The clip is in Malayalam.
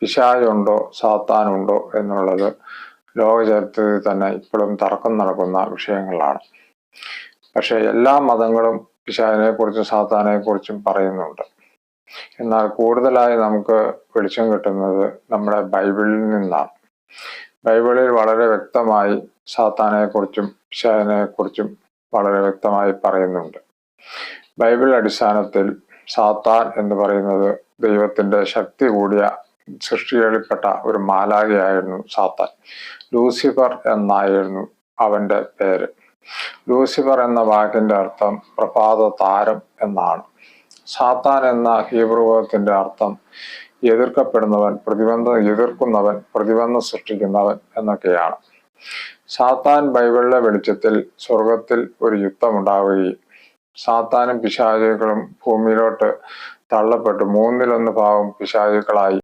പിശാചുണ്ടോ സാത്താനുണ്ടോ എന്നുള്ളത് ലോക ചരിത്രത്തിൽ തന്നെ ഇപ്പോഴും തർക്കം നടക്കുന്ന വിഷയങ്ങളാണ്. പക്ഷെ എല്ലാ മതങ്ങളും പിശാചിനെ കുറിച്ചും സാത്താനെ കുറിച്ചും പറയുന്നുണ്ട്. എന്നാൽ കൂടുതലായി നമുക്ക് വെളിച്ചം കിട്ടുന്നത് നമ്മുടെ ബൈബിളിൽ നിന്നാണ്. ബൈബിളിൽ വളരെ വ്യക്തമായി സാത്താനെ കുറിച്ചും പിശാചിനെ കുറിച്ചും വളരെ വ്യക്തമായി പറയുന്നുണ്ട്. ബൈബിൾ അടിസ്ഥാനത്തിൽ സാത്താൻ എന്ന് പറയുന്നത് ദൈവത്തിന്റെ ശക്തി കൂടിയ സൃഷ്ടികളിൽപ്പെട്ട ഒരു മാലാഖയായിരുന്നു സാത്താൻ. ലൂസിഫർ എന്നായിരുന്നു അവന്റെ പേര്. ലൂസിഫർ എന്ന വാക്കിന്റെ അർത്ഥം പ്രഭാത താരം എന്നാണ്. സാത്താൻ എന്ന ഹീബ്രു പദത്തിന്റെ അർത്ഥം എതിർക്കപ്പെടുന്നവൻ, എതിർക്കുന്നവൻ, പ്രതിബന്ധം സൃഷ്ടിക്കുന്നവൻ എന്നൊക്കെയാണ്. സാത്താൻ ബൈബിളിലെ വെളിച്ചത്തിൽ സ്വർഗത്തിൽ ഒരു യുദ്ധമുണ്ടാവുകയും സാത്താനും പിശാചുക്കളും ഭൂമിയിലോട്ട് തള്ളപ്പെട്ടു 1/3 ഭാഗം പിശാചുക്കളായി